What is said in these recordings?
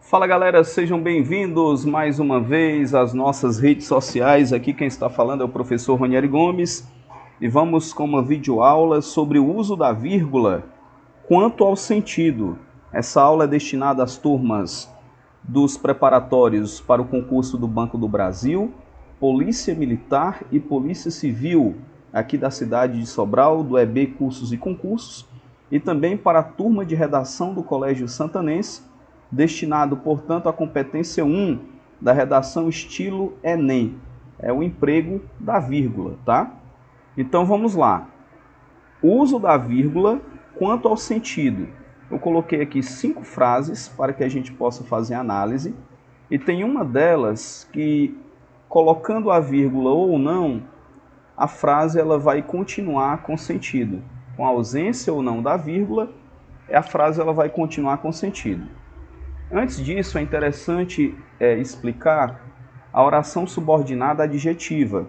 Fala galera, sejam bem-vindos mais uma vez às nossas redes sociais. Aqui quem está falando é o professor Ronieri Gomes e vamos com uma videoaula sobre o uso da vírgula quanto ao sentido. Essa aula é destinada às turmas dos preparatórios para o concurso do Banco do Brasil, Polícia Militar e Polícia Civil, aqui da cidade de Sobral, do EB Cursos e Concursos, e também para a turma de redação do Colégio Santanense, destinado, portanto, à competência 1 da redação estilo Enem. É o emprego da vírgula, tá? Então vamos lá. O uso da vírgula quanto ao sentido. Eu coloquei aqui 5 frases para que a gente possa fazer análise. E tem uma delas que, colocando a vírgula ou não, a frase ela vai continuar com sentido. Com a ausência ou não da vírgula, a frase ela vai continuar com sentido. Antes disso, é interessante explicar a oração subordinada adjetiva,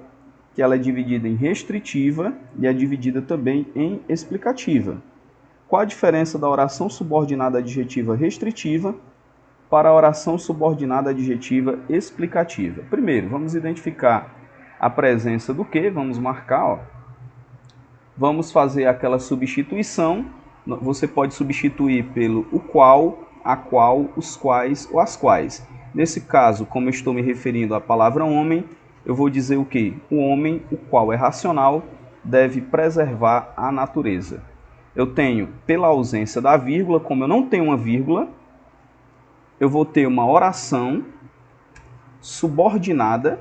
que ela é dividida em restritiva e é dividida também em explicativa. Qual a diferença da oração subordinada adjetiva restritiva para a oração subordinada adjetiva explicativa? Primeiro, vamos identificar a presença do que, vamos marcar, ó. Vamos fazer aquela substituição, você pode substituir pelo o qual, a qual, os quais ou as quais. Nesse caso, como eu estou me referindo à palavra homem, eu vou dizer o que? O homem, o qual é racional, deve preservar a natureza. Eu tenho, pela ausência da vírgula, como eu não tenho uma vírgula, eu vou ter uma oração subordinada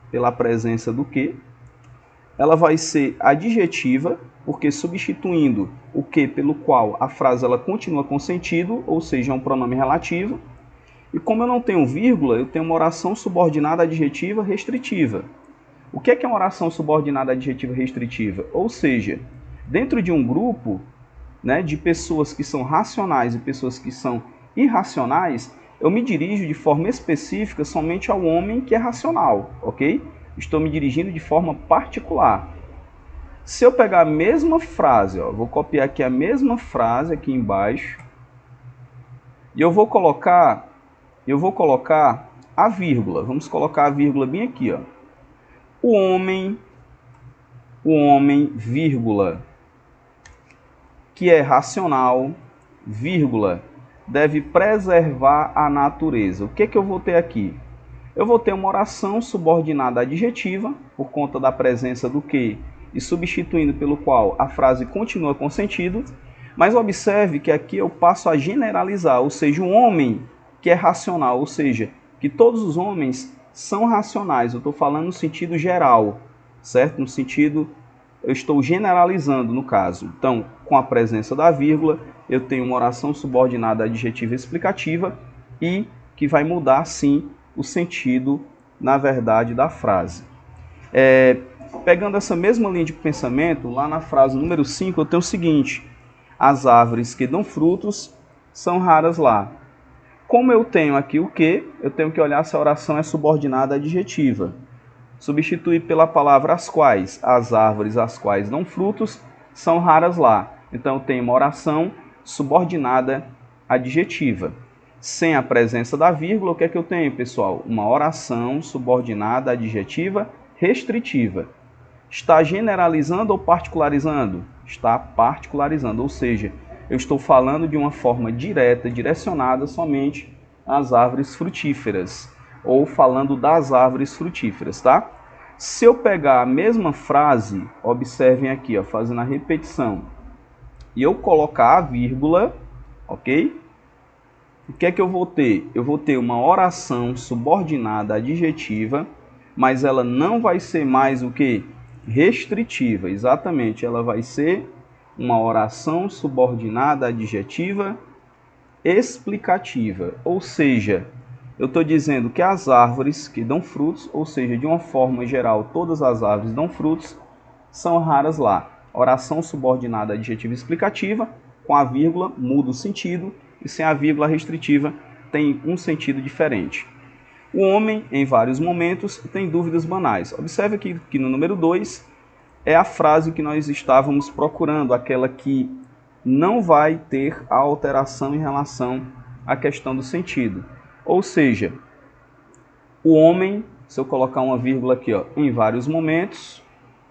pela presença do que. Ela vai ser adjetiva, porque substituindo o que pelo qual a frase ela continua com sentido, ou seja, é um pronome relativo. E como eu não tenho vírgula, eu tenho uma oração subordinada adjetiva restritiva. O que é uma oração subordinada adjetiva restritiva? Ou seja, dentro de um grupo, né, de pessoas que são racionais e pessoas que são irracionais, eu me dirijo de forma específica somente ao homem que é racional, ok? Estou me dirigindo de forma particular. Se eu pegar a mesma frase, ó, vou copiar aqui a mesma frase aqui embaixo, e eu vou colocar a vírgula. Vamos colocar a vírgula bem aqui, ó. O homem, vírgula, que é racional, vírgula, deve preservar a natureza. O que eu vou ter aqui? Eu vou ter uma oração subordinada adjetiva, por conta da presença do que, e substituindo pelo qual a frase continua com sentido, mas observe que aqui eu passo a generalizar, ou seja, o homem que é racional, ou seja, que todos os homens são racionais. Eu estou falando no sentido geral, certo? No sentido, eu estou generalizando no caso. Então, com a presença da vírgula, eu tenho uma oração subordinada adjetiva explicativa e que vai mudar, sim, o sentido, na verdade, da frase. Pegando essa mesma linha de pensamento, lá na frase número 5, eu tenho o seguinte: as árvores que dão frutos são raras lá. Como eu tenho aqui o que, eu tenho que olhar se a oração é subordinada adjetiva. Substituir pela palavra as quais. As árvores as quais dão frutos são raras lá. Então eu tenho uma oração subordinada adjetiva. Sem a presença da vírgula, o que é que eu tenho, pessoal? Uma oração subordinada adjetiva restritiva. Está generalizando ou particularizando? Está particularizando, ou seja, eu estou falando de uma forma direta, direcionada somente às árvores frutíferas, ou falando das árvores frutíferas, tá? Se eu pegar a mesma frase, observem aqui, ó, fazendo a repetição, e eu colocar a vírgula, ok? O que é que eu vou ter? Eu vou ter uma oração subordinada adjetiva, mas ela não vai ser mais o que? Restritiva. Exatamente, ela vai ser uma oração subordinada adjetiva explicativa. Ou seja, eu estou dizendo que as árvores que dão frutos, ou seja, de uma forma geral, todas as árvores dão frutos, são raras lá. Oração subordinada adjetiva explicativa, com a vírgula muda o sentido, e sem a vírgula restritiva tem um sentido diferente. O homem, em vários momentos, tem dúvidas banais. Observe aqui que no número 2 é a frase que nós estávamos procurando, aquela que não vai ter a alteração em relação à questão do sentido. Ou seja, o homem, se eu colocar uma vírgula aqui, ó, em vários momentos,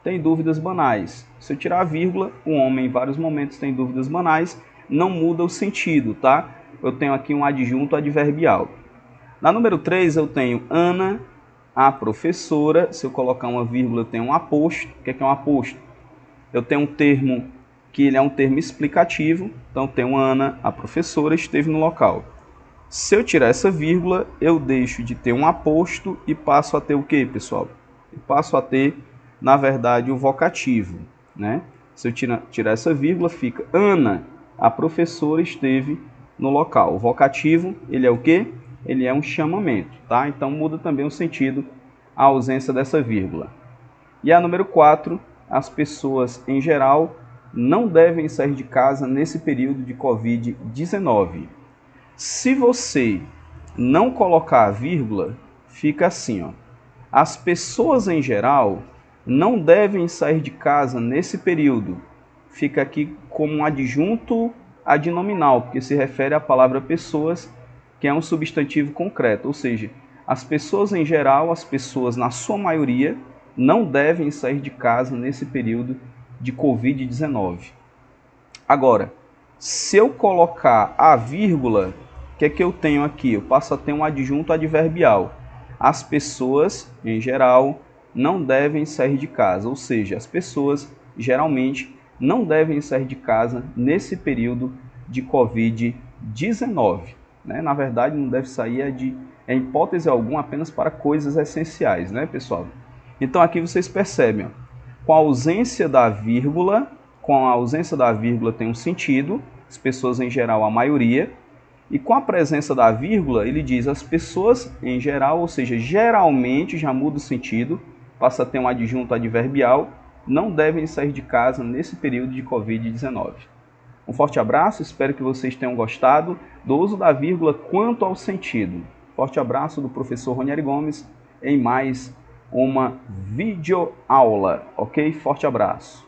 tem dúvidas banais. Se eu tirar a vírgula, o homem em vários momentos tem dúvidas banais, não muda o sentido, tá? Eu tenho aqui um adjunto adverbial. Na número 3 eu tenho Ana, a professora. Se eu colocar uma vírgula, eu tenho um aposto. O que é um aposto? Eu tenho um termo que ele é um termo explicativo. Então, eu tenho Ana, a professora, esteve no local. Se eu tirar essa vírgula, eu deixo de ter um aposto e passo a ter o quê, pessoal? Eu passo a ter, na verdade, o vocativo, né? Se eu tirar essa vírgula, fica Ana, a professora, esteve no local. O vocativo, ele é o quê? Ele é um chamamento, tá? Então muda também o sentido a ausência dessa vírgula. E a número 4, as pessoas em geral não devem sair de casa nesse período de Covid-19. Se você não colocar a vírgula, fica assim, ó. As pessoas em geral não devem sair de casa nesse período. Fica aqui como um adjunto adnominal, porque se refere à palavra pessoas, que é um substantivo concreto. Ou seja, as pessoas em geral, as pessoas na sua maioria, não devem sair de casa nesse período de Covid-19. Agora, se eu colocar a vírgula, o que é que eu tenho aqui? Eu passo a ter um adjunto adverbial. As pessoas, em geral, não devem sair de casa. Ou seja, as pessoas, geralmente, não devem sair de casa nesse período de Covid-19. Né? Na verdade, não deve sair em hipótese alguma apenas para coisas essenciais, né, pessoal? Então, aqui vocês percebem, ó, com a ausência da vírgula tem um sentido, as pessoas em geral, a maioria, e com a presença da vírgula, ele diz as pessoas em geral, ou seja, geralmente já muda o sentido, passa a ter um adjunto adverbial, não devem sair de casa nesse período de Covid-19. Um forte abraço, espero que vocês tenham gostado do uso da vírgula quanto ao sentido. Forte abraço do professor Ronieri Gomes em mais uma videoaula, ok? Forte abraço.